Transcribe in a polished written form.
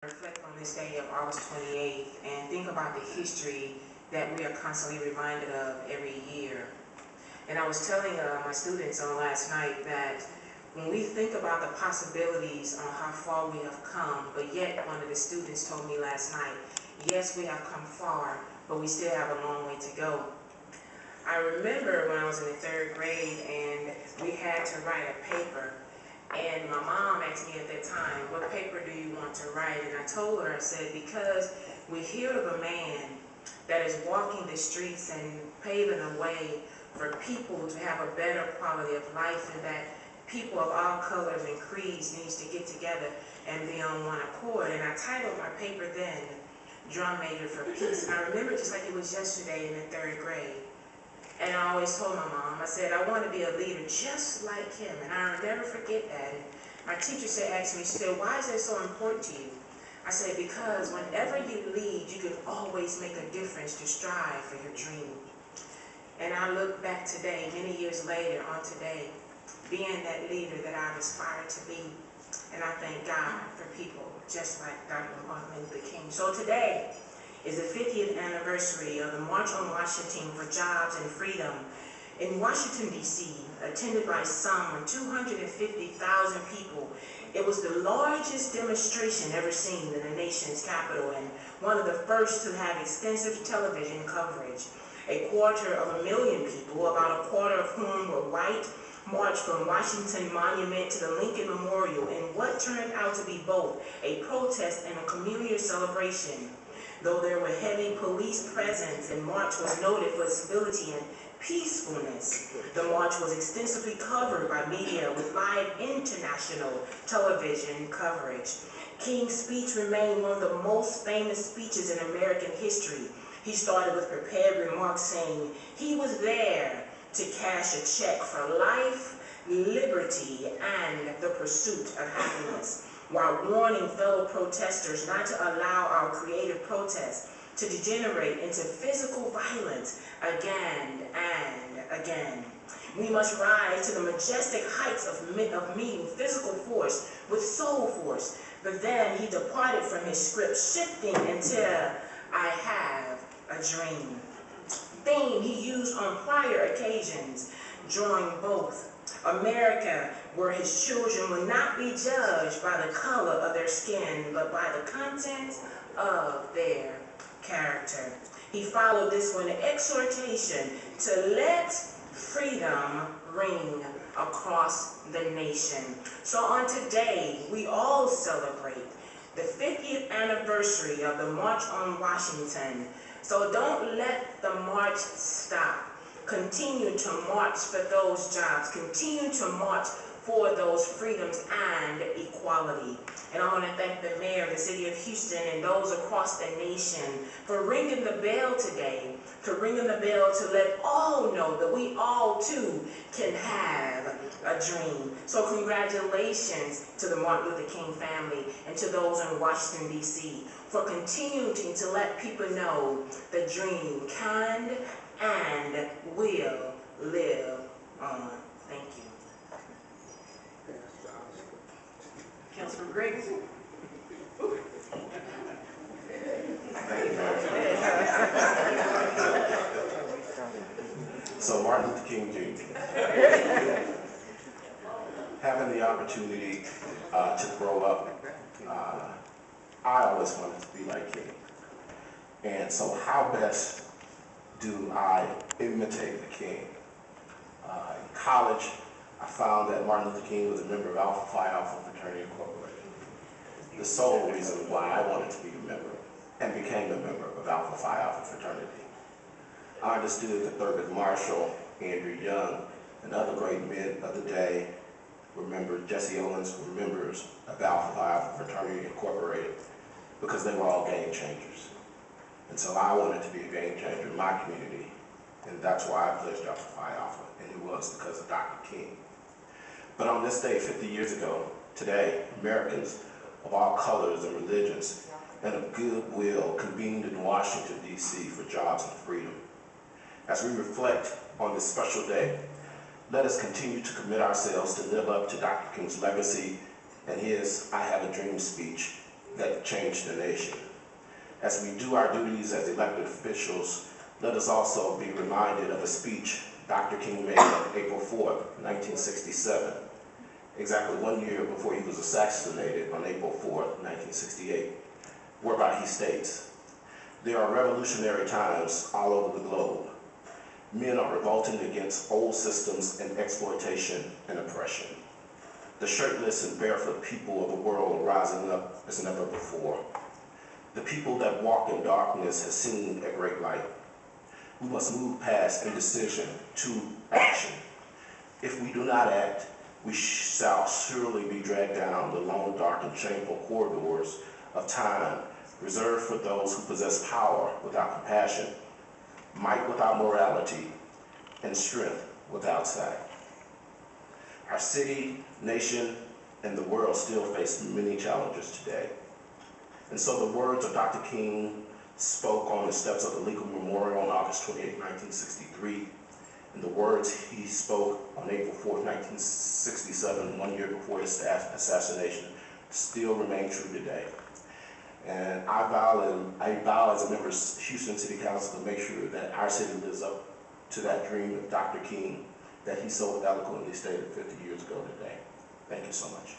Reflect on this day of August 28th and think about the history that we are constantly reminded of every year. And I was telling my students on last night that when we think about the possibilities on how far we have come, but yet one of the students told me last night, yes, we have come far, but we still have a long way to go. I remember when I was in the 3rd grade and we had to write a paper. And my mom asked me at that time, what paper do you want to write? And I told her, I said, because we hear of a man that is walking the streets and paving a way for people to have a better quality of life, and that people of all colors and creeds needs to get together and be on one accord. And I titled my paper then, Drum Major for Peace. And I remember just like it was yesterday in the 3rd grade. And I always told my mom, I said, I want to be a leader just like him. And I'll never forget that. And my teacher asked me, she said, why is that so important to you? I said, because whenever you lead, you can always make a difference to strive for your dream. And I look back today, many years later on today, being that leader that I've aspired to be. And I thank God for people just like Dr. Martin Luther King. So today is the 50th anniversary of the March on Washington for Jobs and Freedom in Washington, D.C., attended by some 250,000 people. It was the largest demonstration ever seen in the nation's capital and one of the first to have extensive television coverage. 250,000 people, about a quarter of whom were white, marched from Washington Monument to the Lincoln Memorial in what turned out to be both a protest and a communal celebration. Though there were heavy police presence and march was noted for civility and peacefulness, the march was extensively covered by media with live international television coverage. King's speech remained one of the most famous speeches in American history. He started with prepared remarks saying he was there to cash a check for life, liberty, and the pursuit of happiness, while warning fellow protesters not to allow our creative protests to degenerate into physical violence again and again. We must rise to the majestic heights of meeting physical force with soul force. But then he departed from his script, shifting into I have a dream. Theme he used on prior occasions, drawing both America, where his children would not be judged by the color of their skin, but by the content of their character. He followed this with an exhortation to let freedom ring across the nation. So on today, we all celebrate the 50th anniversary of the March on Washington. So don't let the march stop. Continue to march for those jobs. Continue to march for those freedoms and equality. And I want to thank the mayor of the city of Houston and those across the nation for ringing the bell today, for ringing the bell to let all know that we all too can have a dream. So congratulations to the Martin Luther King family and to those in Washington, D.C. for continuing to let people know the dream can and will live on. Thank you. Councilman Griggs. So Martin Luther King Jr. Having the opportunity to grow up, I always wanted to be like King. And so how best do I imitate the King? In college, I found that Martin Luther King was a member of Alpha Phi Alpha Fraternity Incorporated. The sole reason why I wanted to be a member and became a member of Alpha Phi Alpha Fraternity. I understood that Thurgood Marshall, Andrew Young, and other great men of the day were members, Jesse Owens were members of Alpha Phi Alpha Fraternity Incorporated because they were all game changers. And so I wanted to be a game changer in my community, and that's why I pledged Alpha Phi Alpha, and it was because of Dr. King. But on this day, 50 years ago, today, Americans of all colors and religions and of goodwill convened in Washington, D.C. for jobs and freedom. As we reflect on this special day, let us continue to commit ourselves to live up to Dr. King's legacy and his I Have a Dream speech that changed the nation. As we do our duties as elected officials, let us also be reminded of a speech Dr. King made on April 4th, 1967, exactly 1 year before he was assassinated on April 4th, 1968, whereby he states, "There are revolutionary times all over the globe. Men are revolting against old systems and exploitation and oppression. The shirtless and barefoot people of the world are rising up as never before. The people that walk in darkness have seen a great light. We must move past indecision to action. If we do not act, we shall surely be dragged down the long, dark, and shameful corridors of time reserved for those who possess power without compassion, might without morality, and strength without sight." Our city, nation, and the world still face many challenges today. And so the words of Dr. King spoke on the steps of the Lincoln Memorial on August 28, 1963, and the words he spoke on April 4th, 1967, 1 year before his assassination, still remain true today. And I vow as a member of Houston City Council to make sure that our city lives up to that dream of Dr. King that he so eloquently stated 50 years ago today. Thank you so much.